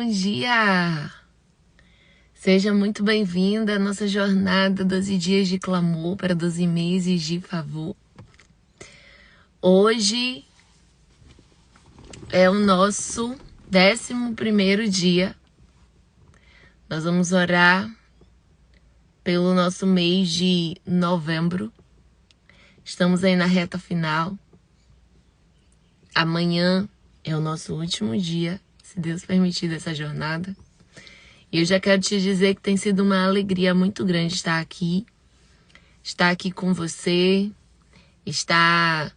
bom dia! Seja muito bem-vinda à nossa jornada 12 dias de clamor para 12 meses de favor. Hoje é o nosso 11º dia. Nós vamos orar pelo nosso mês de novembro. Estamos aí na reta final. Amanhã é o nosso último dia, se Deus permitir, dessa jornada. E eu já quero te dizer que tem sido uma alegria muito grande estar aqui com você, estar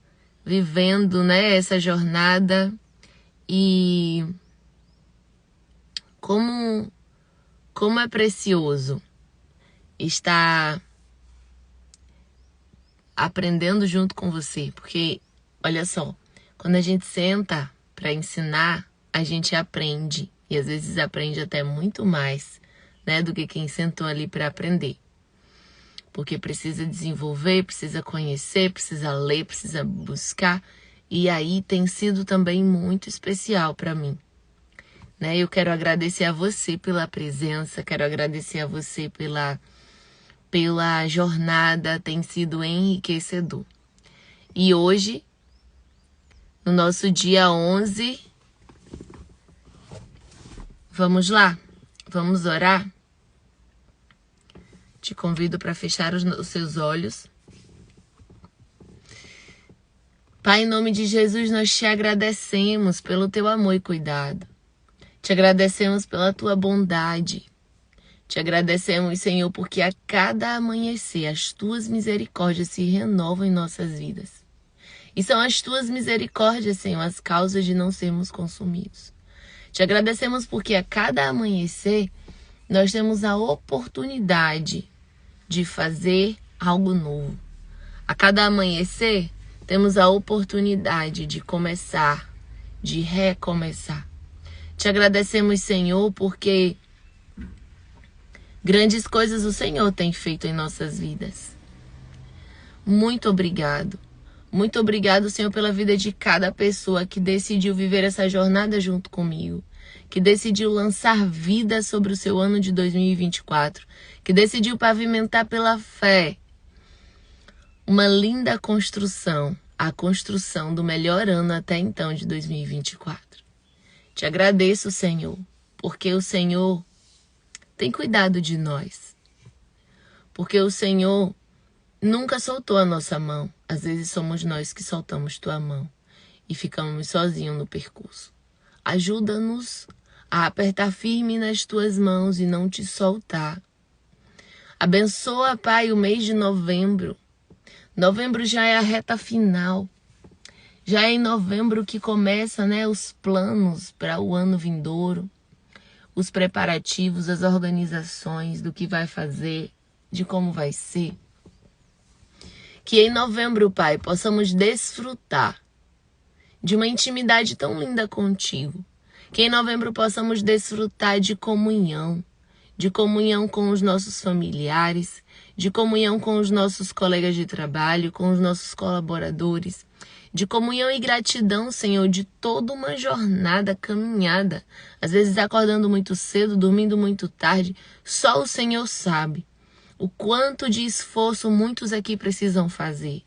vivendo, essa jornada. E como é precioso estar aprendendo junto com você, porque olha só, quando a gente senta para ensinar, a gente aprende, e às vezes aprende até muito mais, do que quem sentou ali para aprender. Porque precisa desenvolver, precisa conhecer, precisa ler, precisa buscar, e aí tem sido também muito especial para mim. Eu quero agradecer a você pela presença, quero agradecer a você pela jornada, tem sido enriquecedor. E hoje, no nosso dia 11, vamos lá? Vamos orar? Te convido para fechar os seus olhos. Pai, em nome de Jesus, nós te agradecemos pelo teu amor e cuidado. Te agradecemos pela tua bondade. Te agradecemos, Senhor, porque a cada amanhecer as tuas misericórdias se renovam em nossas vidas. E são as tuas misericórdias, Senhor, as causas de não sermos consumidos. Te agradecemos porque a cada amanhecer nós temos a oportunidade de fazer algo novo. A cada amanhecer temos a oportunidade de começar, de recomeçar. Te agradecemos, Senhor, porque grandes coisas o Senhor tem feito em nossas vidas. Muito obrigado. Muito obrigado, Senhor, pela vida de cada pessoa que decidiu viver essa jornada junto comigo, que decidiu lançar vida sobre o seu ano de 2024, que decidiu pavimentar pela fé uma linda construção, a construção do melhor ano até então de 2024. Te agradeço, Senhor, porque o Senhor tem cuidado de nós, porque o Senhor nunca soltou a nossa mão. Às vezes somos nós que soltamos tua mão e ficamos sozinhos no percurso. Ajuda-nos a apertar firme nas tuas mãos e não te soltar. Abençoa, Pai, o mês de novembro. Novembro já é a reta final. Já é em novembro que começa, os planos para o ano vindouro, os preparativos, as organizações do que vai fazer, de como vai ser. Que em novembro, Pai, possamos desfrutar de uma intimidade tão linda contigo. Que em novembro possamos desfrutar de comunhão com os nossos familiares, de comunhão com os nossos colegas de trabalho, com os nossos colaboradores, de comunhão e gratidão, Senhor, de toda uma jornada, caminhada, às vezes acordando muito cedo, dormindo muito tarde. Só o Senhor sabe o quanto de esforço muitos aqui precisam fazer.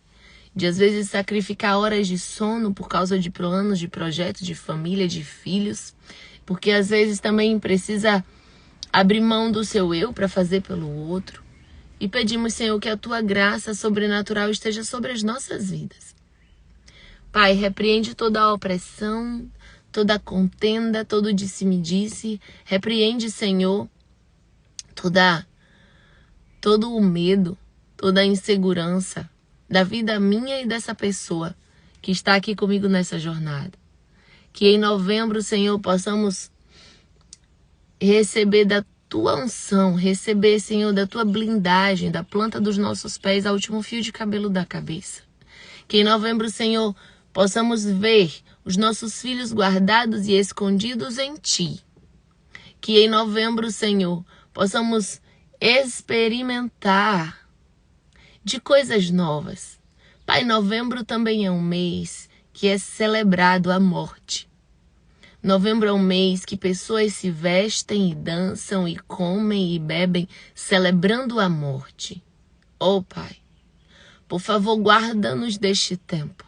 De às vezes sacrificar horas de sono por causa de planos, de projetos, de família, de filhos, porque às vezes também precisa abrir mão do seu eu para fazer pelo outro. E pedimos, Senhor, que a tua graça sobrenatural esteja sobre as nossas vidas. Pai, repreende toda a opressão, toda a contenda, todo o disse-me-disse. Repreende, Senhor, todo o medo, toda a insegurança da vida minha e dessa pessoa que está aqui comigo nessa jornada. Que em novembro, Senhor, possamos receber da tua unção, receber, Senhor, da tua blindagem, da planta dos nossos pés ao último fio de cabelo da cabeça. Que em novembro, Senhor, possamos ver os nossos filhos guardados e escondidos em ti. Que em novembro, Senhor, possamos experimentar de coisas novas. Pai, novembro também é um mês que é celebrado a morte. Novembro é um mês que pessoas se vestem e dançam e comem e bebem, celebrando a morte. Oh, Pai, por favor, guarda-nos deste tempo.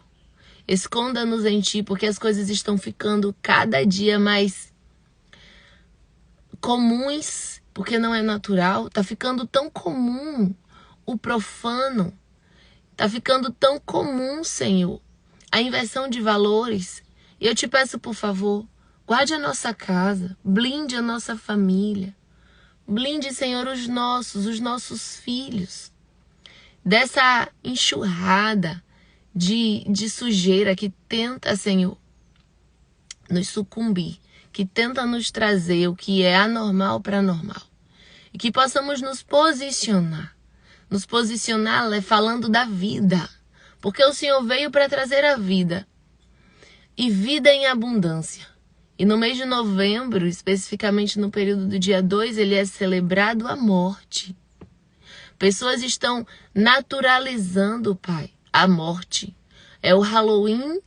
Esconda-nos em Ti, porque as coisas estão ficando cada dia mais comuns, porque não é natural. Tá ficando tão comum o profano. Tá ficando tão comum, Senhor, a inversão de valores. E eu te peço, por favor, guarde a nossa casa, blinde a nossa família. Blinde, Senhor, os nossos filhos. Dessa enxurrada de sujeira que tenta, Senhor, nos sucumbir, que tenta nos trazer o que é anormal para normal. E que possamos nos posicionar. Nos posicionar falando da vida. Porque o Senhor veio para trazer a vida. E vida em abundância. E no mês de novembro, especificamente no período do dia 2, ele é celebrado a morte. Pessoas estão naturalizando, Pai, a morte. É o Halloween,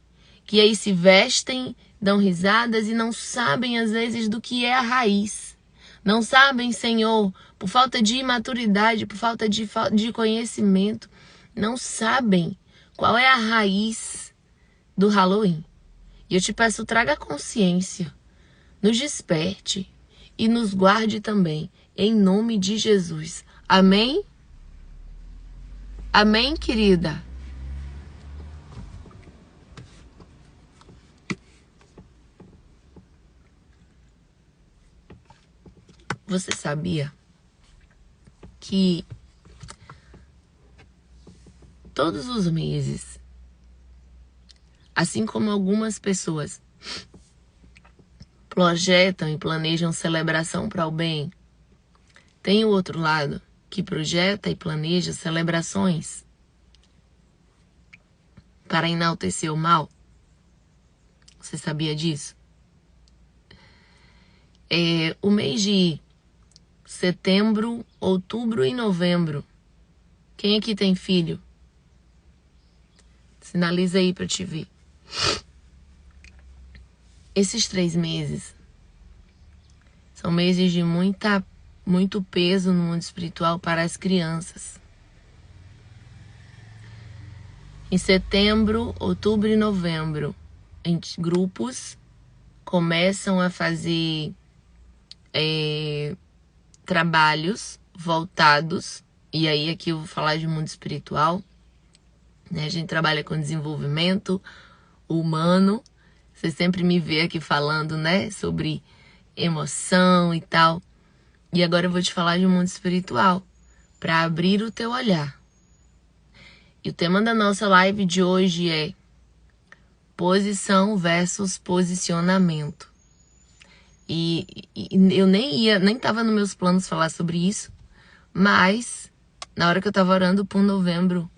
que aí se vestem, dão risadas e não sabem às vezes do que é a raiz. Não sabem, Senhor, por falta de imaturidade, por falta de conhecimento, não sabem qual é a raiz do Halloween. E eu te peço, traga consciência, nos desperte e nos guarde também, em nome de Jesus. Amém? Amém, querida? Você sabia que todos os meses, assim como algumas pessoas projetam e planejam celebração para o bem, tem o outro lado que projeta e planeja celebrações para enaltecer o mal? Você sabia disso? O mês de setembro, outubro e novembro. Quem aqui tem filho? Sinaliza aí para te ver. Esses 3 meses são meses de muito peso no mundo espiritual para as crianças. Em setembro, outubro e novembro, grupos começam a fazer trabalhos voltados, e aí aqui eu vou falar de mundo espiritual, né? A gente trabalha com desenvolvimento humano. Você sempre me vê aqui falando, né, sobre emoção e tal. E agora eu vou te falar de mundo espiritual, para abrir o teu olhar. E o tema da nossa live de hoje é posição versus posicionamento. E eu nem tava nos meus planos falar sobre isso, mas na hora que eu tava orando por novembro,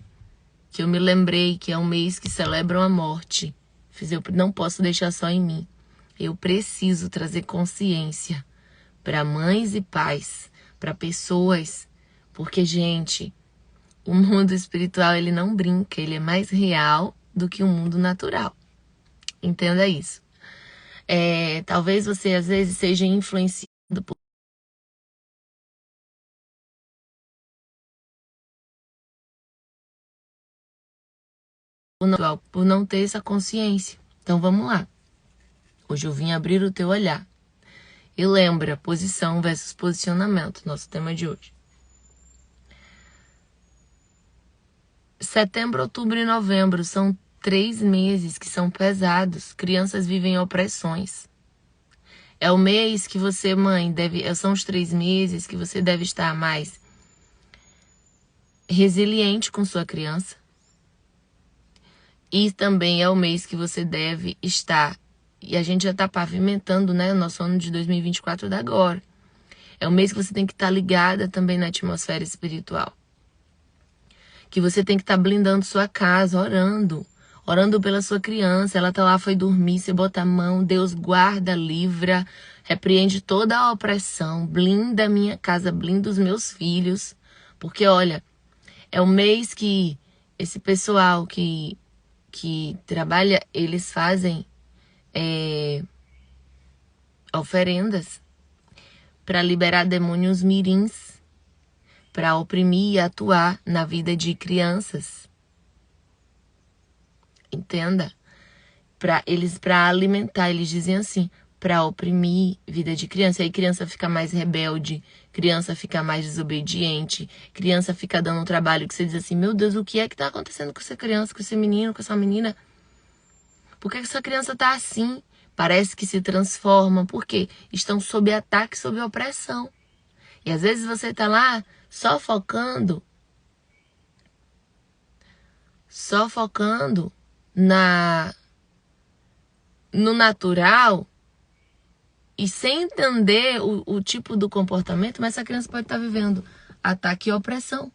que eu me lembrei que é um mês que celebram a morte, eu não posso deixar só em mim. Eu preciso trazer consciência para mães e pais, para pessoas, porque, gente, o mundo espiritual, ele não brinca, ele é mais real do que o mundo natural. Entenda isso. Talvez você, às vezes, seja influenciado por não ter essa consciência. Então, vamos lá. Hoje eu vim abrir o teu olhar. E lembra, posição versus posicionamento, nosso tema de hoje. Setembro, outubro e novembro são 3 meses que são pesados. Crianças vivem opressões. É o mês que você, mãe, são os 3 meses que você deve estar mais resiliente com sua criança. E também é o mês que você deve estar, e a gente já está pavimentando, né, o nosso ano de 2024 da agora. É o mês que você tem que estar ligada também na atmosfera espiritual. Que você tem que estar blindando sua casa, orando pela sua criança. Ela tá lá, foi dormir, você bota a mão, Deus guarda, livra, repreende toda a opressão, blinda a minha casa, blinda os meus filhos. Porque, olha, é o mês que esse pessoal que trabalha, eles fazem oferendas, para liberar demônios mirins, para oprimir e atuar na vida de crianças. Entenda? Para alimentar, eles dizem assim, para oprimir vida de criança. Aí criança fica mais rebelde, criança fica mais desobediente, criança fica dando um trabalho que você diz assim, meu Deus, o que é que tá acontecendo com essa criança, com esse menino, com essa menina? Por que essa criança tá assim? Parece que se transforma. Por quê? Estão sob ataque, sob opressão. E às vezes você tá lá só focando no natural e sem entender o tipo do comportamento, mas essa criança pode estar vivendo ataque e opressão.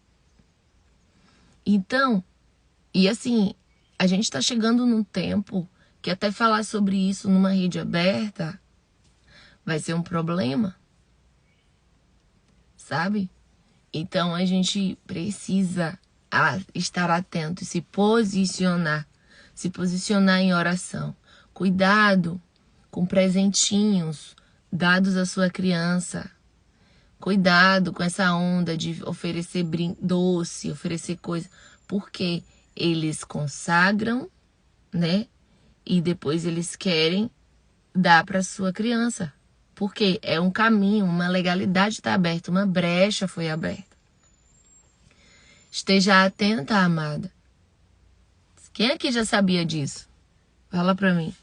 Então, e assim, a gente está chegando num tempo que até falar sobre isso numa rede aberta vai ser um problema, sabe? Então a gente precisa estar atento e se posicionar em oração. Cuidado com presentinhos dados à sua criança. Cuidado com essa onda de oferecer doce, oferecer coisa, porque eles consagram, né? E depois eles querem dar para sua criança. Porque é um caminho, uma legalidade está aberta, uma brecha foi aberta. Esteja atenta, amada. Quem aqui já sabia disso? Fala para mim.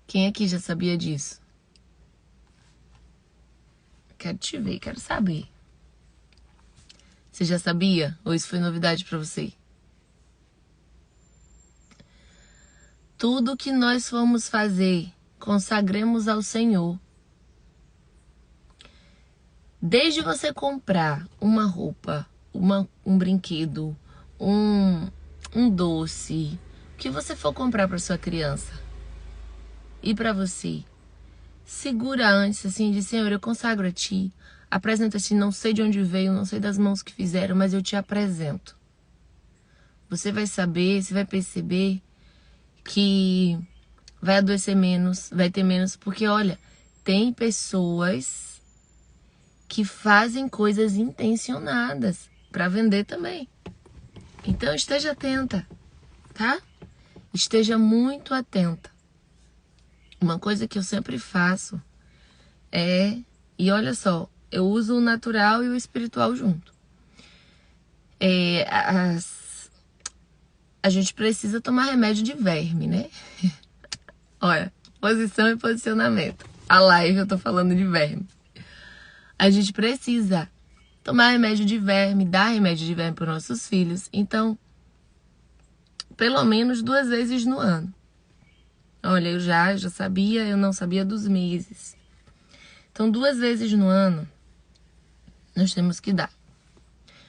Quem aqui já sabia disso? Quero te ver, quero saber. Você já sabia? Ou isso foi novidade para você? Tudo que nós formos fazer, consagremos ao Senhor. Desde você comprar uma roupa, um brinquedo, um doce, o que você for comprar para sua criança e para você, segura antes assim, de Senhor, eu consagro a Ti, apresenta-te, não sei de onde veio, não sei das mãos que fizeram, mas eu te apresento. Você vai saber, você vai perceber que vai adoecer menos, vai ter menos, porque olha, tem pessoas que fazem coisas intencionadas para vender também. Então esteja atenta, tá? Esteja muito atenta. Uma coisa que eu sempre faço e olha só, eu uso o natural e o espiritual junto. A gente precisa tomar remédio de verme, né? Olha, posição e posicionamento. A live eu tô falando de verme. A gente precisa tomar remédio de verme, dar remédio de verme para os nossos filhos. Então, pelo menos 2 vezes no ano. Olha, eu já sabia, eu não sabia dos meses. Então, 2 vezes no ano, nós temos que dar.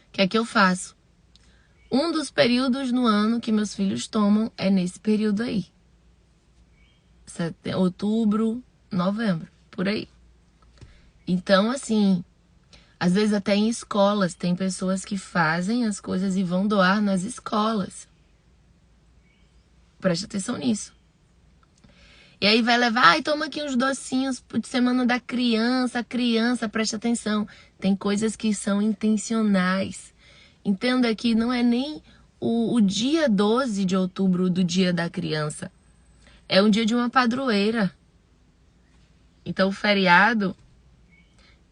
O que é que eu faço? Um dos períodos no ano que meus filhos tomam é nesse período aí. Outubro, novembro, por aí. Então, assim, às vezes até em escolas, tem pessoas que fazem as coisas e vão doar nas escolas. Preste atenção nisso. E aí vai levar, toma aqui uns docinhos de semana da criança, preste atenção. Tem coisas que são intencionais. Entenda que não é nem o dia 12 de outubro do dia da criança. É um dia de uma padroeira. Então o feriado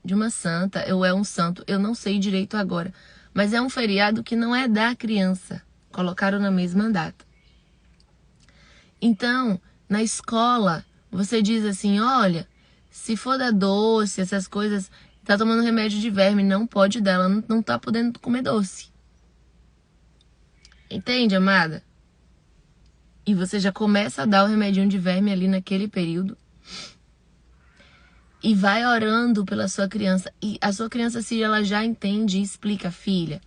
de uma santa, ou é um santo, eu não sei direito agora. Mas é um feriado que não é da criança. Colocaram na mesma data. Então, na escola, você diz assim, olha, se for dar doce, essas coisas, tá tomando remédio de verme, não pode dar, ela não tá podendo comer doce. Entende, amada? E você já começa a dar o remedinho de verme ali naquele período. E vai orando pela sua criança. E a sua criança, se ela já entende e explica, filha,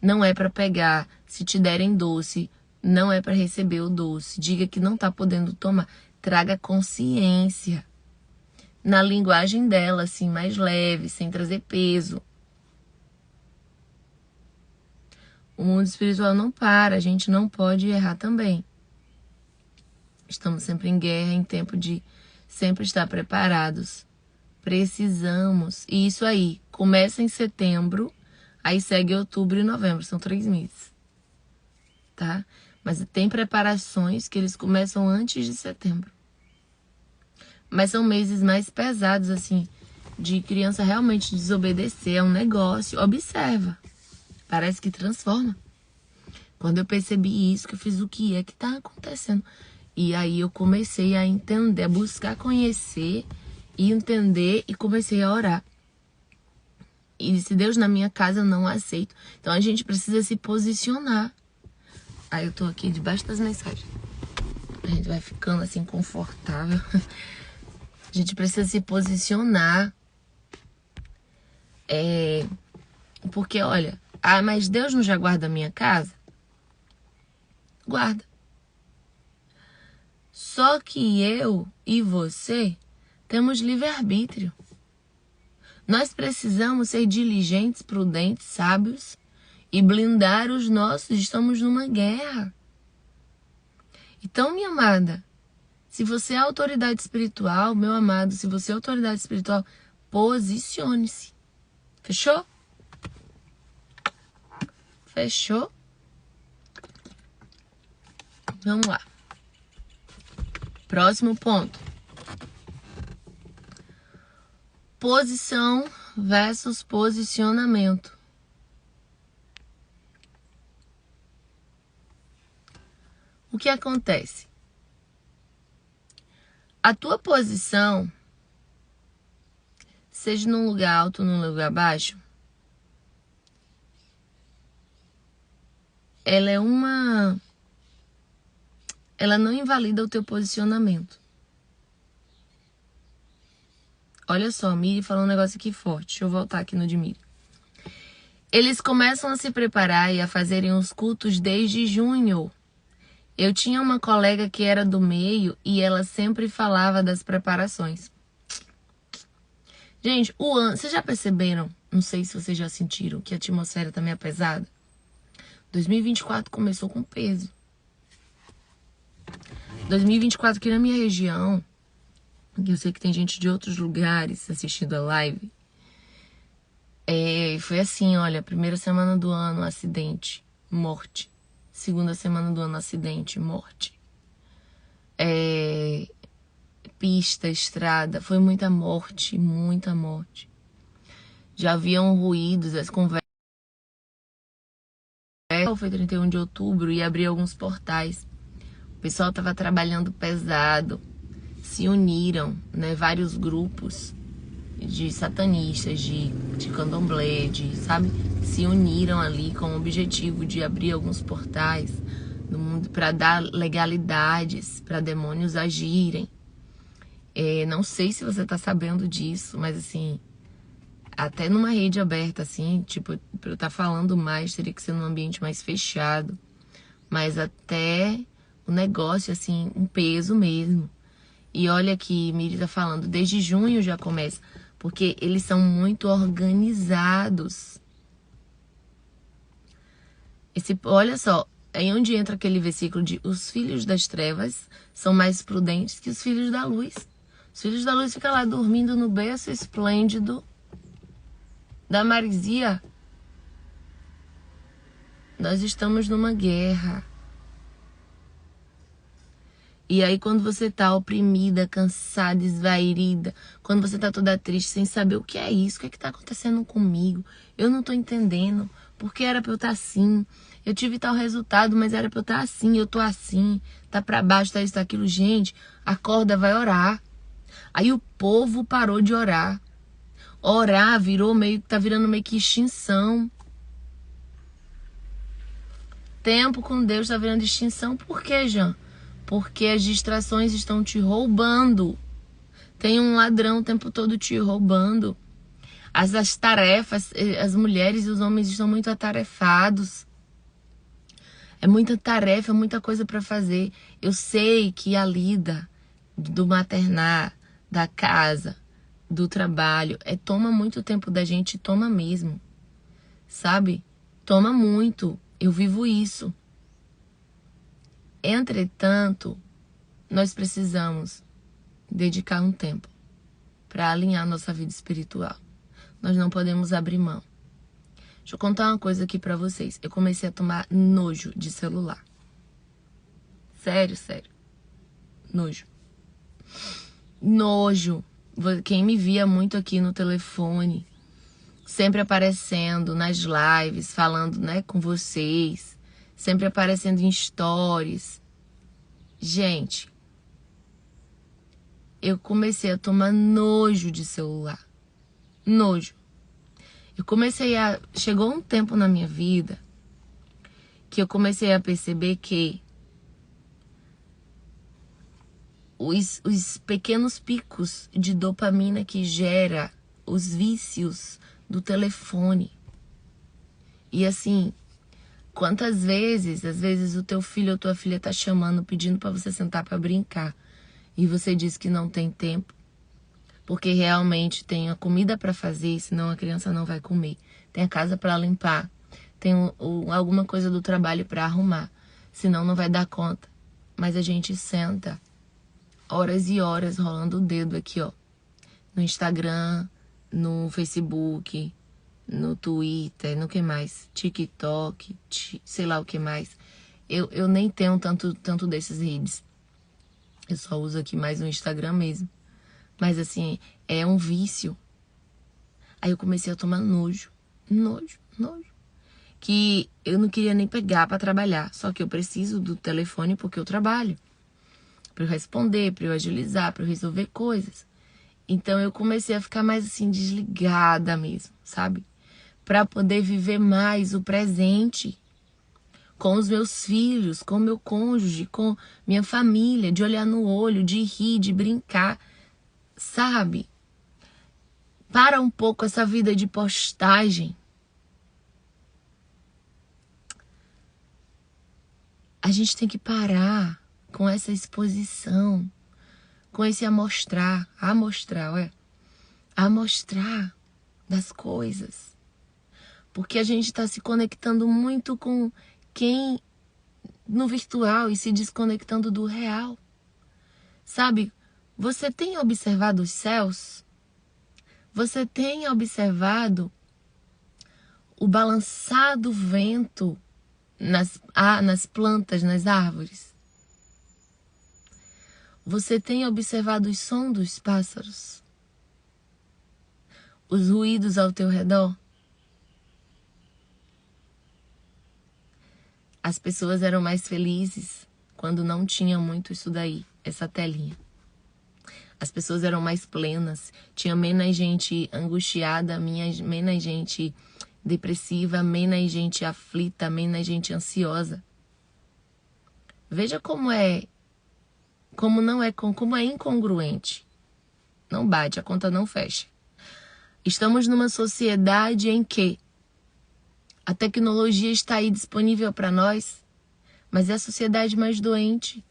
não é para pegar, se te derem doce, não é para receber o doce. Diga que não tá podendo tomar. Traga consciência. Na linguagem dela, assim, mais leve, sem trazer peso. O mundo espiritual não para, a gente não pode errar também. Estamos sempre em guerra, em tempo de sempre estar preparados. Precisamos. E isso aí, começa em setembro, aí segue outubro e novembro, são 3 meses. Tá? Mas tem preparações que eles começam antes de setembro. Mas são meses mais pesados, assim, de criança realmente desobedecer, é um negócio. Observa. Parece que transforma. Quando eu percebi isso, que eu fiz o que é que tá acontecendo. E aí eu comecei a entender, a buscar conhecer e entender e comecei a orar. E se Deus na minha casa eu não aceito. Então a gente precisa se posicionar. Aí eu tô aqui debaixo das mensagens. A gente vai ficando assim confortável. A gente precisa se posicionar. Porque olha, mas Deus não já guarda a minha casa? Guarda. Só que eu e você temos livre-arbítrio. Nós precisamos ser diligentes, prudentes, sábios e blindar os nossos. Estamos numa guerra. Então, minha amada, se você é autoridade espiritual, meu amado, se você é autoridade espiritual, posicione-se. Fechou? Fechou? Vamos lá. Próximo ponto. Posição versus posicionamento. O que acontece? A tua posição, seja num lugar alto ou num lugar baixo, ela não invalida o teu posicionamento. Olha só, Miri falou um negócio aqui forte. Deixa eu voltar aqui no de Miri. Eles começam a se preparar e a fazerem os cultos desde junho. Eu tinha uma colega que era do meio e ela sempre falava das preparações. Gente, vocês já perceberam? Não sei se vocês já sentiram que a atmosfera tá meio pesada. 2024 começou com peso. 2024 aqui na minha região, eu sei que tem gente de outros lugares assistindo a live. Foi assim, olha, primeira semana do ano, acidente, morte. Segunda semana do ano, acidente, morte. Pista, estrada, foi muita morte, muita morte. Já haviam ruídos, as conversas. Foi 31 de outubro e abri alguns portais. O pessoal estava trabalhando pesado. Se uniram, né, vários grupos de satanistas, de candomblé, sabe? Se uniram ali com o objetivo de abrir alguns portais no mundo para dar legalidades para demônios agirem. Não sei se você tá sabendo disso, mas assim, até numa rede aberta, assim, tipo, pra eu estar falando mais, teria que ser num ambiente mais fechado. Mas até o negócio, assim, um peso mesmo. E olha que Miri tá falando, desde junho já começa, porque eles são muito organizados. Olha só, aí onde entra aquele versículo de os filhos das trevas são mais prudentes que os filhos da luz. Os filhos da luz ficam lá dormindo no berço esplêndido da maresia. Nós estamos numa guerra. E aí quando você tá oprimida, cansada, esvairida, quando você tá toda triste, sem saber o que é isso, o que tá acontecendo comigo, eu não tô entendendo, porque era pra eu estar assim, eu tive tal resultado, mas era pra eu estar assim, eu tô assim, tá pra baixo, tá isso, tá aquilo, gente, acorda, vai orar. Aí o povo parou de orar. Orar tá virando meio que extinção. Tempo com Deus tá virando extinção, por quê, Jean? Porque as distrações estão te roubando. Tem um ladrão o tempo todo te roubando. As tarefas, as mulheres e os homens estão muito atarefados. É muita tarefa, muita coisa para fazer. Eu sei que a lida do maternar, da casa, do trabalho, toma muito tempo da gente, toma mesmo. Sabe? Toma muito. Eu vivo isso. Entretanto, nós precisamos dedicar um tempo para alinhar nossa vida espiritual. Nós não podemos abrir mão. Deixa eu contar uma coisa aqui para vocês. Eu comecei a tomar nojo de celular. Sério, sério. Nojo. Nojo. Quem me via muito aqui no telefone, sempre aparecendo nas lives, falando, né, com vocês, sempre aparecendo em stories. Gente, eu comecei a tomar nojo de celular. Nojo. Chegou um tempo na minha vida que eu comecei a perceber que os pequenos picos de dopamina que gera os vícios do telefone. E assim, quantas vezes, às vezes o teu filho ou tua filha tá chamando, pedindo para você sentar para brincar, e você diz que não tem tempo, porque realmente tem a comida para fazer, senão a criança não vai comer. Tem a casa para limpar, tem alguma coisa do trabalho para arrumar, senão não vai dar conta. Mas a gente senta horas e horas rolando o dedo aqui, ó, no Instagram, no Facebook, no Twitter, no que mais? TikTok, sei lá o que mais. Eu nem tenho tanto desses redes. Eu só uso aqui mais o Instagram mesmo. Mas assim, é um vício. Aí eu comecei a tomar nojo. Que eu não queria nem pegar pra trabalhar. Só que eu preciso do telefone porque eu trabalho. Pra eu responder, pra eu agilizar, pra eu resolver coisas. Então eu comecei a ficar mais assim, desligada mesmo, sabe? Pra poder viver mais o presente. Com os meus filhos, com meu cônjuge, com minha família, de olhar no olho, de rir, de brincar, sabe? Para um pouco essa vida de postagem. A gente tem que parar com essa exposição, com esse amostrar das coisas. Porque a gente está se conectando muito com quem no virtual e se desconectando do real. Sabe, você tem observado os céus? Você tem observado o balançar do vento nas plantas, nas árvores? Você tem observado os sons dos pássaros? Os ruídos ao teu redor? As pessoas eram mais felizes quando não tinha muito isso daí, essa telinha. As pessoas eram mais plenas, tinha menos gente angustiada, menos gente depressiva, menos gente aflita, menos gente ansiosa. Veja como é incongruente. Não bate, a conta não fecha. Estamos numa sociedade em que a tecnologia está aí disponível para nós, mas é a sociedade mais doente.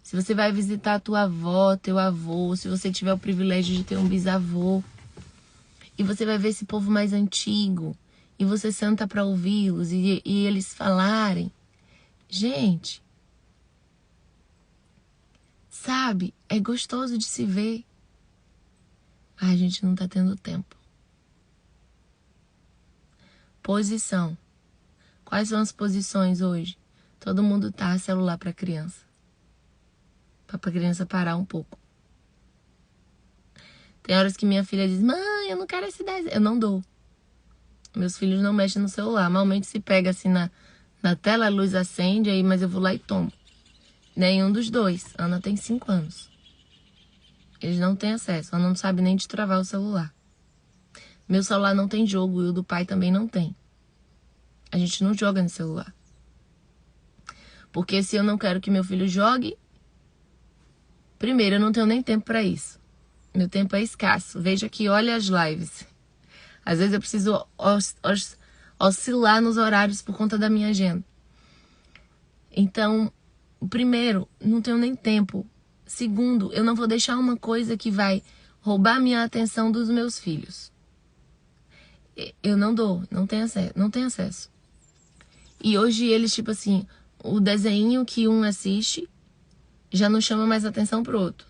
Se você vai visitar a tua avó, teu avô, se você tiver o privilégio de ter um bisavô, e você vai ver esse povo mais antigo, e você senta para ouvi-los e eles falarem, gente, sabe, é gostoso de se ver. A gente não tá tendo tempo. Posição. Quais são as posições hoje? Todo mundo tá celular para criança. Pra criança parar um pouco. Tem horas que minha filha diz, mãe, eu não quero esse desenho. Eu não dou. Meus filhos não mexem no celular. Normalmente se pega assim na tela, a luz acende, aí, mas eu vou lá e tomo. Nenhum dos dois. Ana tem 5 anos. Eles não têm acesso. Ana não sabe nem destravar o celular. Meu celular não tem jogo e o do pai também não tem. A gente não joga no celular. Porque se eu não quero que meu filho jogue, primeiro, eu não tenho nem tempo para isso. Meu tempo é escasso. Veja que olha as lives. Às vezes eu preciso oscilar nos horários por conta da minha agenda. Então, primeiro, não tenho nem tempo. Segundo, eu não vou deixar uma coisa que vai roubar minha atenção dos meus filhos. Eu não dou, não tenho acesso. E hoje eles, tipo assim, o desenho que um assiste já não chama mais atenção pro outro.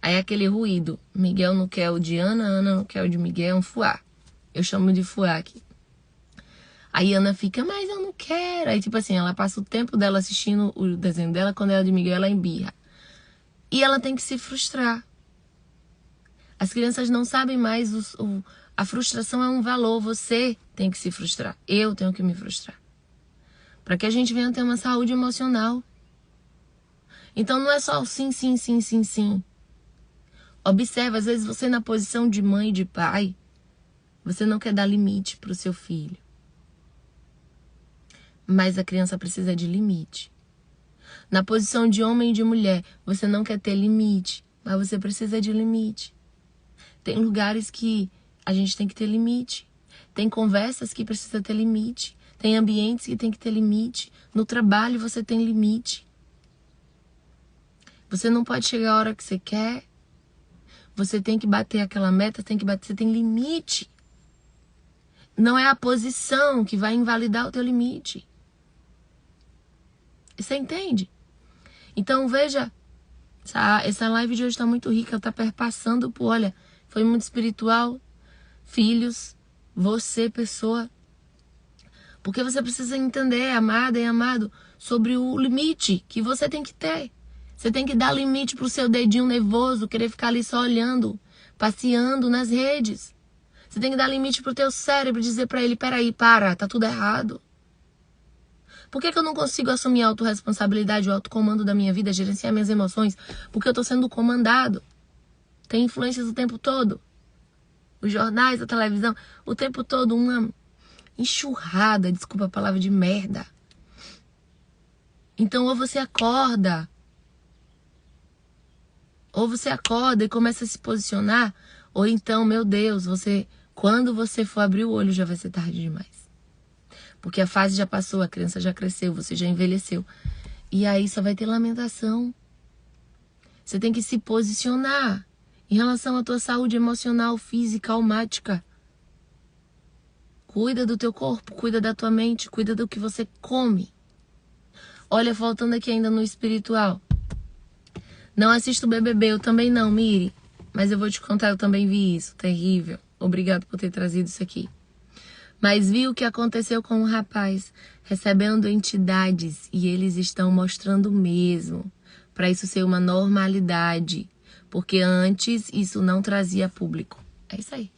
Aí aquele ruído. Miguel não quer o de Ana, Ana não quer o de Miguel, é um fuá. Eu chamo de fuá aqui. Aí Ana fica, mas eu não quero. Aí tipo assim, ela passa o tempo dela assistindo o desenho dela, quando ela é de Miguel, ela embirra. E ela tem que se frustrar. As crianças não sabem mais, a frustração é um valor, você tem que se frustrar. Eu tenho que me frustrar. Para que a gente venha ter uma saúde emocional. Então não é só o sim, sim, sim, sim, sim. Observa, às vezes você na posição de mãe e de pai, você não quer dar limite para o seu filho. Mas a criança precisa de limite. Na posição de homem e de mulher, você não quer ter limite, mas você precisa de limite. Tem lugares que a gente tem que ter limite. Tem conversas que precisa ter limite. Tem ambientes que tem que ter limite. No trabalho você tem limite. Você não pode chegar a hora que você quer. Você tem que bater aquela meta, você tem limite. Não é a posição que vai invalidar o teu limite. Você entende? Então veja, essa live de hoje está muito rica, está perpassando por, olha, foi muito espiritual. Filhos, você, pessoa. Porque você precisa entender, amada e amado, sobre o limite que você tem que ter. Você tem que dar limite pro seu dedinho nervoso, querer ficar ali só olhando, passeando nas redes. Você tem que dar limite pro teu cérebro, dizer pra ele, peraí, para, tá tudo errado. Por que eu não consigo assumir a autorresponsabilidade, o autocomando da minha vida, gerenciar minhas emoções? Porque eu tô sendo comandado. Tem influências o tempo todo. Os jornais, a televisão, o tempo todo uma enxurrada, desculpa a palavra, de merda. Então ou você acorda e começa a se posicionar, ou então, meu Deus, quando você for abrir o olho já vai ser tarde demais. Porque a fase já passou, a criança já cresceu, você já envelheceu. E aí só vai ter lamentação. Você tem que se posicionar em relação à tua saúde emocional, física, almática. Cuida do teu corpo, cuida da tua mente, cuida do que você come. Olha, faltando aqui ainda no espiritual. Não assisto o BBB, eu também não, Miri. Mas eu vou te contar, eu também vi isso. Terrível. Obrigado por ter trazido isso aqui. Mas vi o que aconteceu com um rapaz recebendo entidades e eles estão mostrando mesmo. Para isso ser uma normalidade. Porque antes isso não trazia público. É isso aí.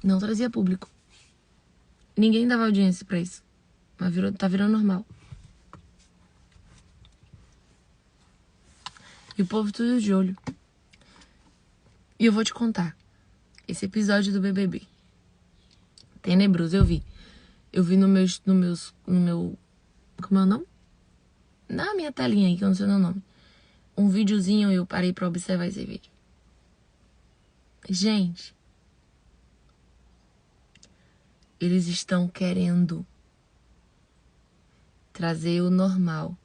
Não trazia público. Ninguém dava audiência pra isso. Mas tá virando normal. E o povo tudo de olho. E eu vou te contar. Esse episódio do BBB. Tenebroso, eu vi. Eu vi no meu... Como é o nome? Na minha telinha aí, que eu não sei o nome. Um videozinho, eu parei pra observar esse vídeo. Gente... Eles estão querendo trazer o normal.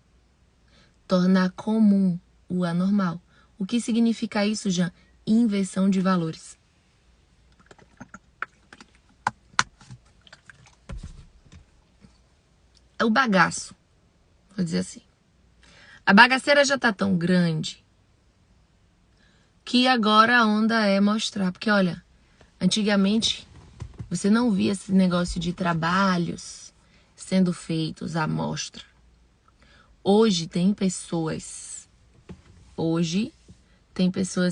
Tornar comum o anormal. O que significa isso, Jean? Inversão de valores. É o bagaço. Vou dizer assim. A bagaceira já tá tão grande que agora a onda é mostrar. Porque, olha, antigamente... Você não via esse negócio de trabalhos sendo feitos à mostra. Hoje tem pessoas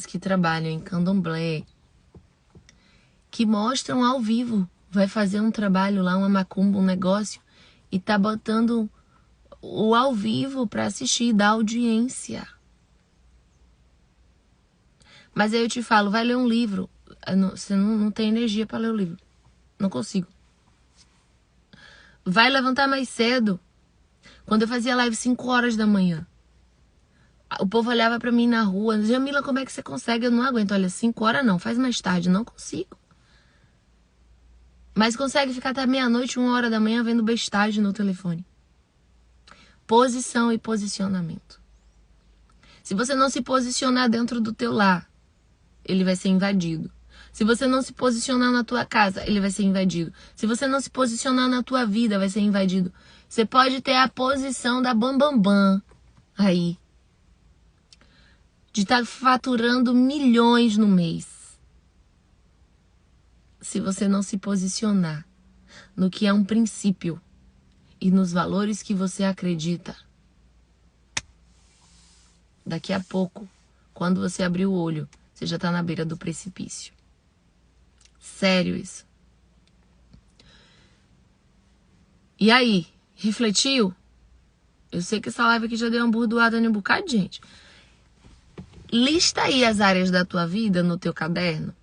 que trabalham em candomblé, que mostram ao vivo. Vai fazer um trabalho lá, uma macumba, um negócio, e tá botando o ao vivo para assistir, dar audiência. Mas aí eu te falo, vai ler um livro. Você não tem energia para ler o livro. Não consigo. Vai levantar mais cedo. Quando eu fazia live 5 horas da manhã, o povo olhava pra mim na rua. Jamila, como é que você consegue? Eu não aguento. Olha, 5 horas não, faz mais tarde. Não consigo. Mas consegue ficar até meia-noite, 1 hora da manhã, vendo bestagem no telefone. Posição e posicionamento. Se você não se posicionar dentro do teu lar, ele vai ser invadido. Se você não se posicionar na tua casa, ele vai ser invadido. Se você não se posicionar na tua vida, vai ser invadido. Você pode ter a posição da bambambam aí. De estar faturando milhões no mês. Se você não se posicionar no que é um princípio e nos valores que você acredita, daqui a pouco, quando você abrir o olho, você já está na beira do precipício. Sério isso. E aí, refletiu? Eu sei que essa live aqui já deu uma burdoada em um bocado de gente. Lista aí as áreas da tua vida no teu caderno.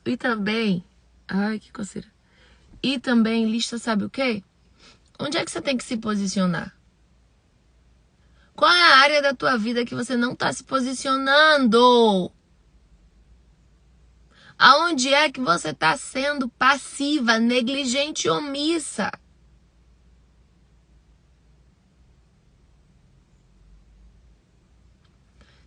E também... Ai, que coceira. E também lista, sabe o quê? Onde é que você tem que se posicionar? Qual é a área da tua vida que você não está se posicionando? Aonde é que você está sendo passiva, negligente e omissa?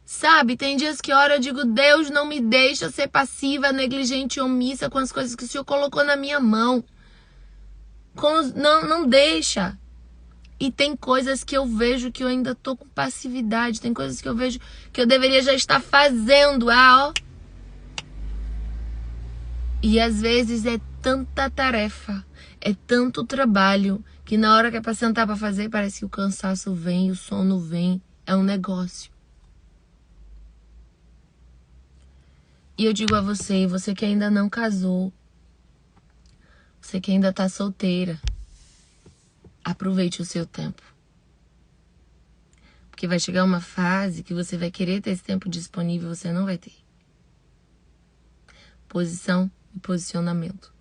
Sabe, tem dias que eu digo, Deus não me deixa ser passiva, negligente e omissa com as coisas que o Senhor colocou na minha mão. Não deixa. E tem coisas que eu vejo que eu ainda tô com passividade. Tem coisas que eu vejo que eu deveria já estar fazendo. E às vezes é tanta tarefa, é tanto trabalho, que na hora que é pra sentar pra fazer, parece que o cansaço vem, o sono vem. É um negócio. E eu digo a você que ainda não casou, você que ainda tá solteira, aproveite o seu tempo. Porque vai chegar uma fase que você vai querer ter esse tempo disponível, você não vai ter. Posição e posicionamento.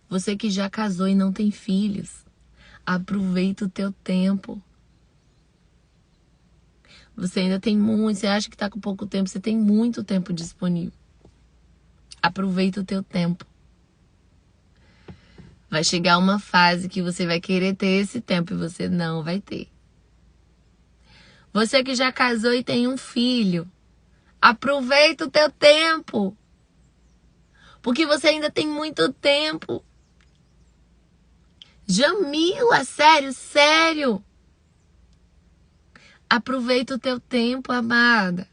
Você que já casou e não tem filhos, aproveita o teu tempo. Você ainda tem muito, você acha que tá com pouco tempo, você tem muito tempo disponível. Aproveita o teu tempo. Vai chegar uma fase que você vai querer ter esse tempo e você não vai ter. Você que já casou e tem um filho, aproveita o teu tempo. Porque você ainda tem muito tempo. Jamila, sério. Aproveita o teu tempo, amada.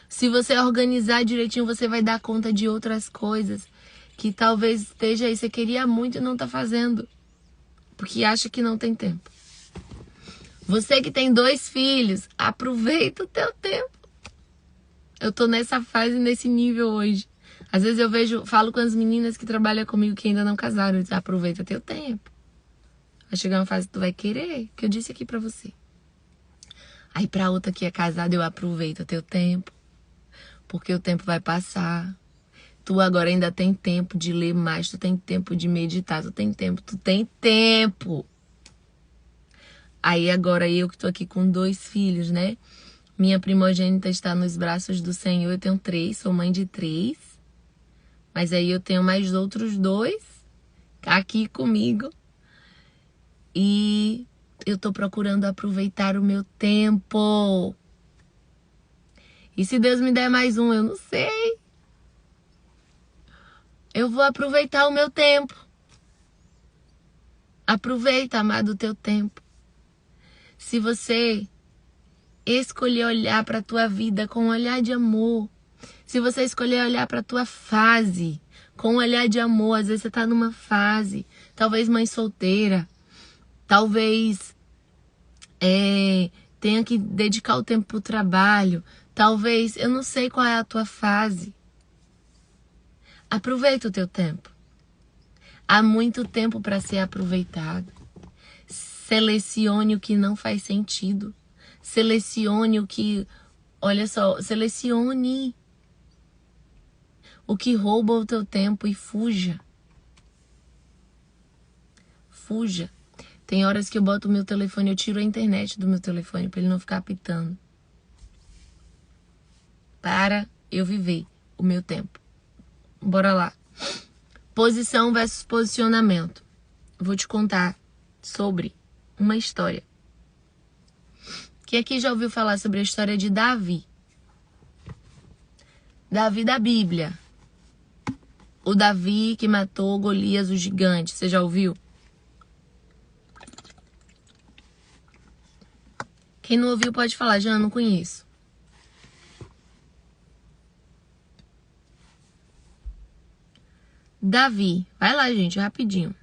Se você organizar direitinho, você vai dar conta de outras coisas que talvez esteja aí, você queria muito e não tá fazendo, porque acha que não tem tempo. Você que tem 2 filhos, aproveita o teu tempo. Eu tô nessa fase, nesse nível hoje. Às vezes eu falo com as meninas que trabalham comigo que ainda não casaram, eu digo, aproveita teu tempo. Vai chegar uma fase que tu vai querer, que eu disse aqui pra você. Aí pra outra que é casada, eu aproveito o teu tempo. Porque o tempo vai passar. Tu agora ainda tem tempo de ler mais, tu tem tempo de meditar, tu tem tempo. Aí agora eu que tô aqui com 2 filhos, né? Minha primogênita está nos braços do Senhor, eu tenho 3, sou mãe de 3. Mas aí eu tenho mais outros 2 aqui comigo. E eu tô procurando aproveitar o meu tempo. E se Deus me der mais um, eu não sei. Eu vou aproveitar o meu tempo. Aproveita, amado, o teu tempo. Se você escolher olhar para a tua vida com um olhar de amor, se você escolher olhar para a tua fase com um olhar de amor, às vezes você tá numa fase, talvez mãe solteira, talvez tenha que dedicar o tempo pro trabalho, talvez, eu não sei qual é a tua fase. Aproveita o teu tempo. Há muito tempo para ser aproveitado. Selecione o que não faz sentido. Selecione o que... Olha só, selecione o que rouba o teu tempo e fuja. Fuja. Tem horas que eu boto o meu telefone, eu tiro a internet do meu telefone para ele não ficar apitando. Para eu viver o meu tempo. Bora lá. Posição versus posicionamento. Vou te contar sobre uma história. Quem aqui já ouviu falar sobre a história de Davi? Davi da Bíblia. O Davi que matou Golias, o gigante. Você já ouviu? Quem não ouviu pode falar, já não conheço. Davi. Vai lá, gente, rapidinho.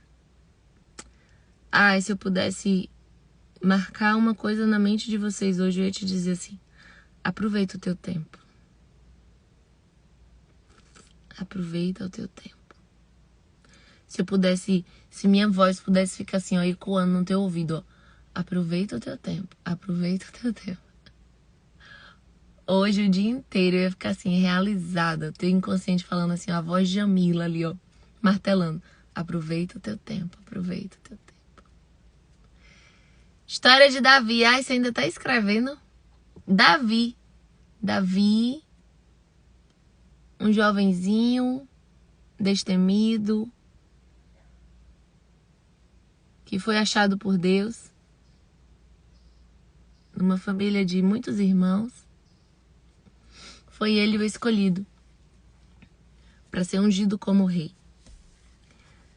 Ai, se eu pudesse marcar uma coisa na mente de vocês hoje, eu ia te dizer assim: aproveita o teu tempo. Aproveita o teu tempo. Se minha voz pudesse ficar assim, ó, ecoando no teu ouvido, ó. Aproveita o teu tempo. Aproveita o teu tempo. Hoje, o dia inteiro, eu ia ficar assim, realizada. O teu inconsciente falando assim, ó, a voz de Jamila ali, ó, martelando. Aproveita o teu tempo. Aproveita o teu tempo. História de Davi. Ai, você ainda tá escrevendo? Davi, um jovenzinho destemido, que foi achado por Deus, numa família de muitos irmãos. Foi ele o escolhido para ser ungido como rei.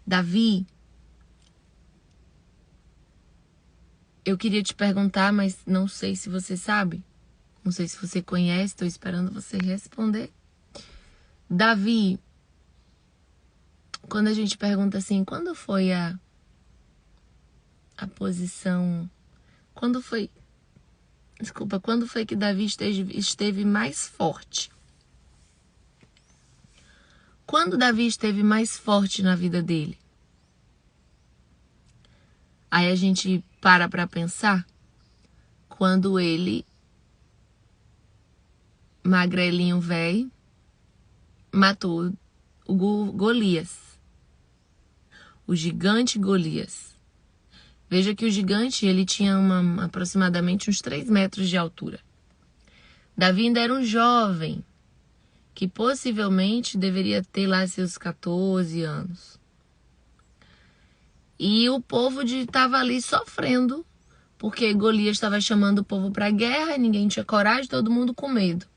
Davi, eu queria te perguntar, mas não sei se você sabe. Não sei se você conhece, estou esperando você responder. Davi, quando a gente pergunta assim, quando foi a posição... Quando foi que Davi esteve mais forte? Quando Davi esteve mais forte na vida dele? Aí a gente para pensar, quando ele, magrelinho velho, matou o Golias, o gigante Golias. Veja que o gigante, ele tinha aproximadamente uns 3 metros de altura. Davi ainda era um jovem, que possivelmente deveria ter lá seus 14 anos. E o povo estava ali sofrendo, porque Golias estava chamando o povo para a guerra, ninguém tinha coragem, todo mundo com medo.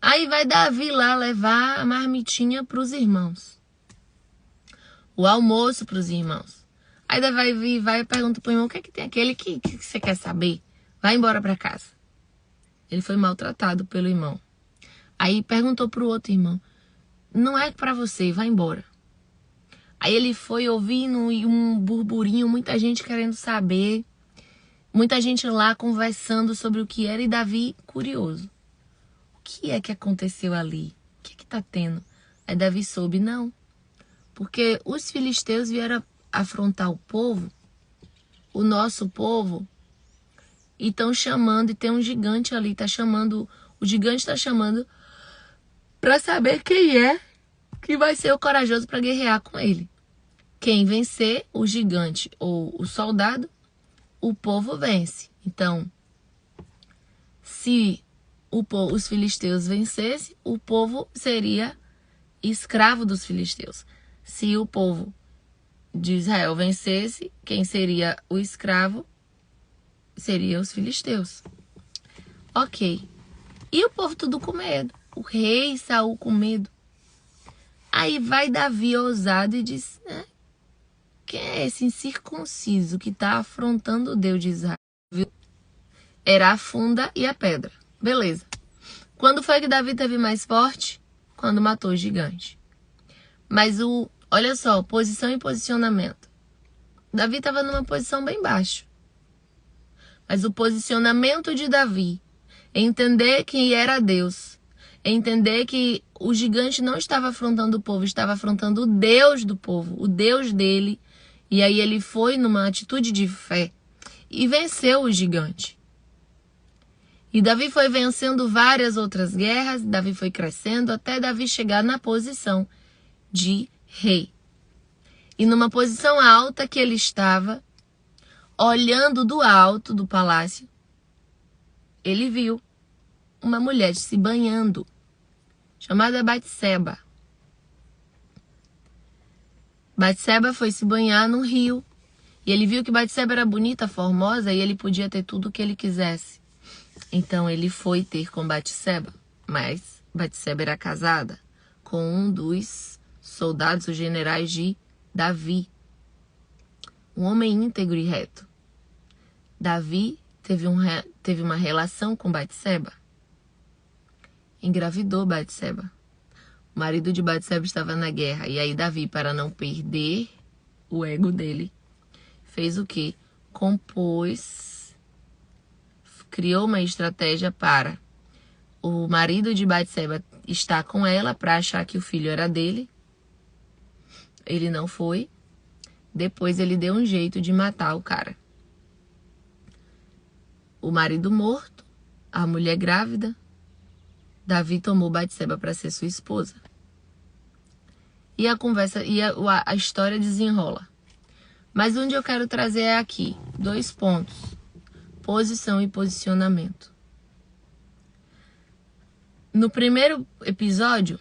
Aí vai Davi lá levar a marmitinha para os irmãos. O almoço para os irmãos. Aí Davi vai e pergunta pro irmão, o que é que tem aquele que você quer saber? Vai embora para casa. Ele foi maltratado pelo irmão. Aí perguntou pro outro irmão, não é para você, vai embora. Aí ele foi ouvindo um burburinho, muita gente querendo saber, muita gente lá conversando sobre o que era, e Davi curioso. O que é que aconteceu ali? O que é que tá tendo? Aí Davi soube, não, porque os filisteus vieram afrontar o povo, o nosso povo, e estão chamando, e tem um gigante ali, o gigante está chamando para saber quem é que vai ser o corajoso para guerrear com ele. Quem vencer, o gigante ou o soldado, o povo vence. Então, se os filisteus vencessem, o povo seria escravo dos filisteus. Se o povo de Israel vencesse, quem seria o escravo seria os filisteus. Ok. E o povo tudo com medo. O rei Saul com medo. Aí vai Davi ousado e diz, quem é esse incircunciso que está afrontando o Deus de Israel? Era a funda e a pedra. Beleza. Quando foi que Davi teve mais forte? Quando matou o gigante. Mas olha só, posição e posicionamento. Davi estava numa posição bem baixa. Mas o posicionamento de Davi, entender quem era Deus, entender que o gigante não estava afrontando o povo, estava afrontando o Deus do povo, o Deus dele. E aí ele foi numa atitude de fé e venceu o gigante. E Davi foi vencendo várias outras guerras, Davi foi crescendo até Davi chegar na posição de rei. E numa posição alta que ele estava, olhando do alto do palácio, ele viu uma mulher se banhando, chamada Batseba. Batseba foi se banhar num rio. E ele viu que Batseba era bonita, formosa, e ele podia ter tudo o que ele quisesse. Então ele foi ter com Batseba. Mas Batseba era casada com um dos soldados, os generais de Davi. Um homem íntegro e reto. Davi teve uma relação com Batseba. Engravidou Batseba. O marido de Batseba estava na guerra. E aí Davi, para não perder o ego dele, fez o quê? Criou uma estratégia para o marido de Batseba estar com ela para achar que o filho era dele. Ele não foi. Depois ele deu um jeito de matar o cara. O marido morto, a mulher grávida. Davi tomou Batseba para ser sua esposa. E a história desenrola. Mas onde eu quero trazer é aqui. 2 pontos. Posição e posicionamento. No primeiro episódio,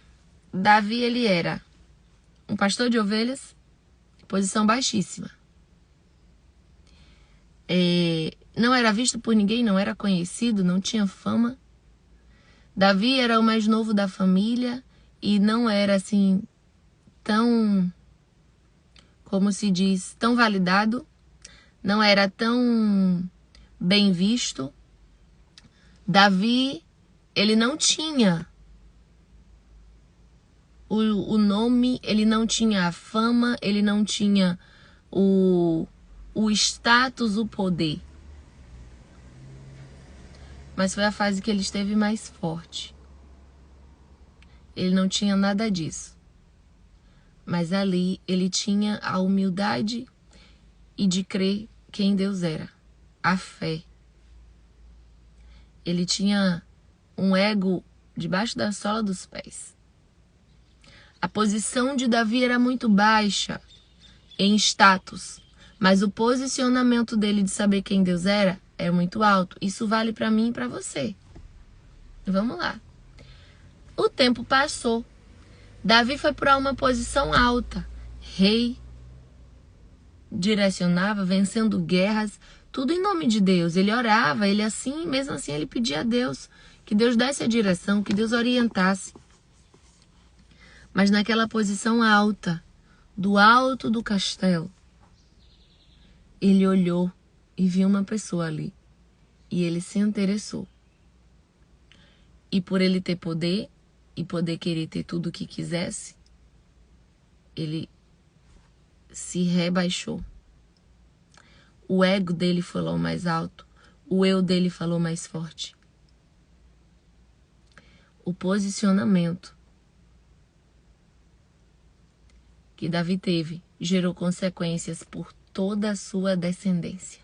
Davi ele era um pastor de ovelhas, posição baixíssima. Não era visto por ninguém, não era conhecido, não tinha fama. Davi era o mais novo da família e não era assim tão, como se diz, tão validado. Não era tão bem visto. Davi, ele não tinha o nome, ele não tinha a fama, ele não tinha o status, o poder. Mas foi a fase que ele esteve mais forte. Ele não tinha nada disso. Mas ali ele tinha a humildade e de crer quem Deus era. A fé. Ele tinha um ego debaixo da sola dos pés. A posição de Davi era muito baixa em status. Mas o posicionamento dele de saber quem Deus era é muito alto. Isso vale para mim e para você. Vamos lá. O tempo passou. Davi foi para uma posição alta. Rei. Direcionava, vencendo guerras. Tudo em nome de Deus. Ele orava, mesmo assim ele pedia a Deus que Deus desse a direção, que Deus orientasse. Mas naquela posição alta, do alto do castelo, ele olhou e viu uma pessoa ali. E ele se interessou. E por ele ter poder e poder querer ter tudo o que quisesse, ele se rebaixou. O ego dele falou mais alto. O eu dele falou mais forte. O posicionamento que Davi teve gerou consequências por toda a sua descendência.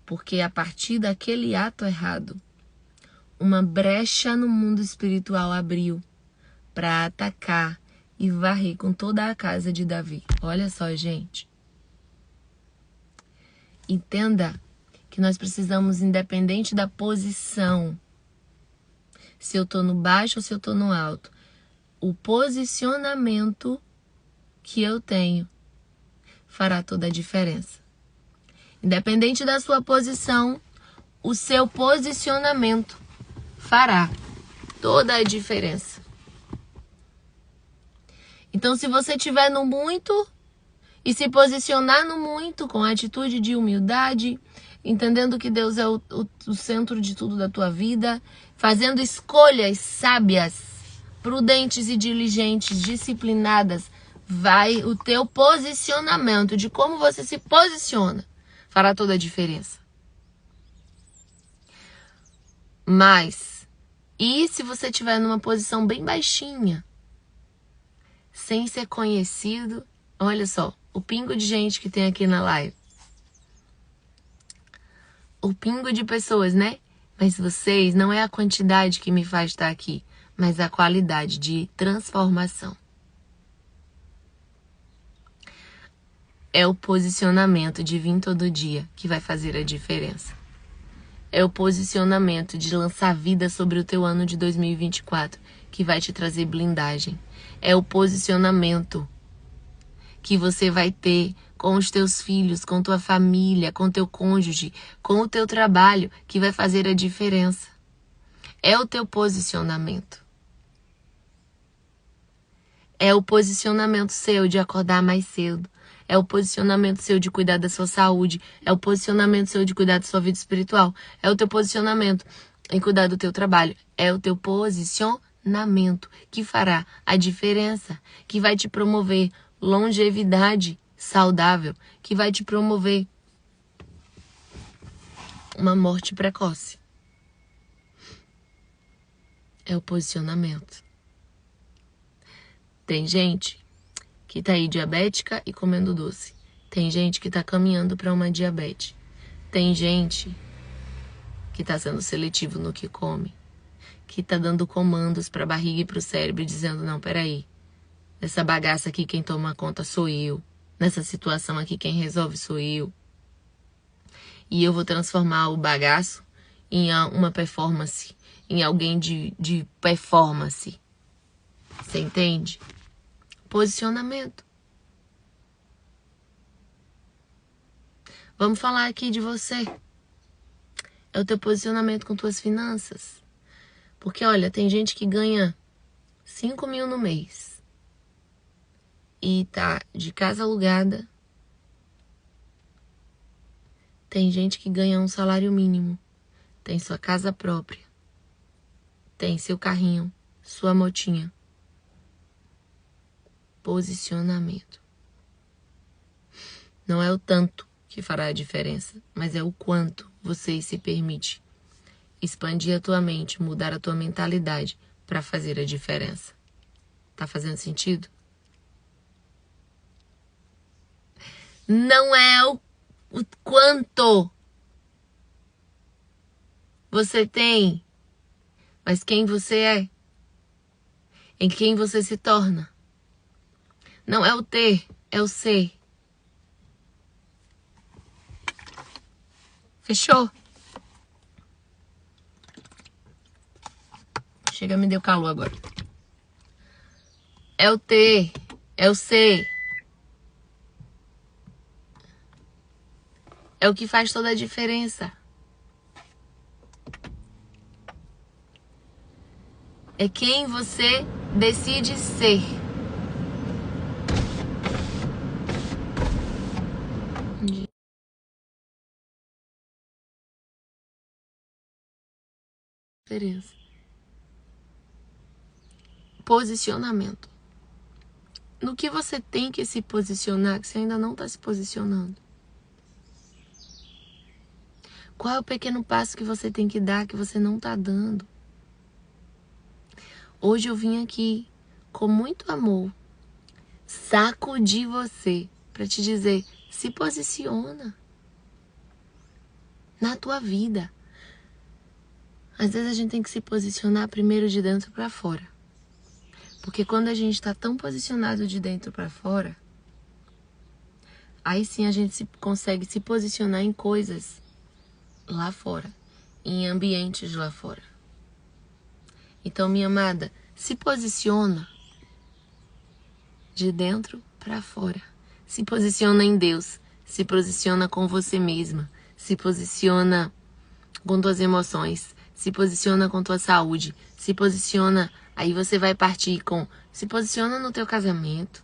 Porque a partir daquele ato errado, uma brecha no mundo espiritual abriu para atacar e varrer com toda a casa de Davi. Olha só, gente. Entenda que nós precisamos, independente da posição, se eu estou no baixo ou se eu estou no alto, o posicionamento que eu tenho fará toda a diferença. Independente da sua posição, o seu posicionamento fará toda a diferença. Então, se você estiver no muito e se posicionar no muito com atitude de humildade, entendendo que Deus é o centro de tudo da tua vida, fazendo escolhas sábias, prudentes e diligentes, disciplinadas, o teu posicionamento, de como você se posiciona, fará toda a diferença. Mas, e se você estiver numa posição bem baixinha, sem ser conhecido, olha só, o pingo de gente que tem aqui na live. O pingo de pessoas, né? Mas vocês, não é a quantidade que me faz estar aqui, mas a qualidade de transformação. É o posicionamento de vir todo dia que vai fazer a diferença. É o posicionamento de lançar vida sobre o teu ano de 2024 que vai te trazer blindagem. É o posicionamento que você vai ter com os teus filhos, com tua família, com teu cônjuge, com o teu trabalho, que vai fazer a diferença. É o teu posicionamento. É o posicionamento seu de acordar mais cedo. É o posicionamento seu de cuidar da sua saúde. É o posicionamento seu de cuidar da sua vida espiritual. É o teu posicionamento em cuidar do teu trabalho. É o teu posicionamento que fará a diferença, que vai te promover longevidade saudável, que vai te promover uma morte precoce. É o posicionamento. Tem gente que tá aí diabética e comendo doce. Tem gente que tá caminhando para uma diabetes. Tem gente que tá sendo seletivo no que come, que tá dando comandos para a barriga e para o cérebro, dizendo, não, peraí, nessa bagaça aqui quem toma conta sou eu, nessa situação aqui quem resolve sou eu. E eu vou transformar o bagaço em uma performance, em alguém de performance. Você entende? Posicionamento. Vamos falar aqui de você. É o teu posicionamento com tuas finanças. Porque, olha, tem gente que ganha 5 mil no mês e tá de casa alugada. Tem gente que ganha um salário mínimo, tem sua casa própria, tem seu carrinho, sua motinha. Posicionamento. Não é o tanto que fará a diferença, mas é o quanto você se permite expandir a tua mente, mudar a tua mentalidade para fazer a diferença. Tá fazendo sentido? Não é o quanto você tem, mas quem você é, em quem você se torna. Não é o ter, é o ser. Fechou? Chega, me deu calor agora. É o ter, é o ser. É o que faz toda a diferença. É quem você decide ser. Diferença. Posicionamento. No que você tem que se posicionar, que você ainda não está se posicionando? Qual é o pequeno passo que você tem que dar, que você não está dando? Hoje eu vim aqui, com muito amor, sacudir você, para te dizer, se posiciona na tua vida. Às vezes a gente tem que se posicionar primeiro de dentro para fora. Porque quando a gente está tão posicionado de dentro para fora, aí sim a gente consegue se posicionar em coisas lá fora, em ambientes lá fora. Então, minha amada, se posiciona de dentro para fora. Se posiciona em Deus, se posiciona com você mesma, se posiciona com tuas emoções, se posiciona com tua saúde, se posiciona, aí você vai partir com, se posiciona no teu casamento,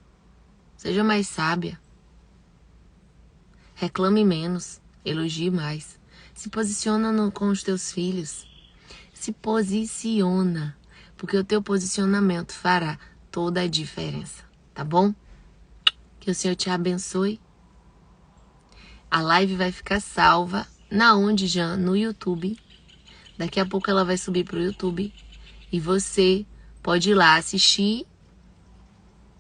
seja mais sábia, reclame menos, elogie mais, se posiciona com os teus filhos, se posiciona, porque o teu posicionamento fará toda a diferença, tá bom? Que o Senhor te abençoe. A live vai ficar salva, na onde, Jean? No YouTube. Daqui a pouco ela vai subir pro YouTube e você pode ir lá assistir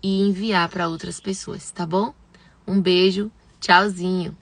e enviar para outras pessoas, tá bom? Um beijo, tchauzinho.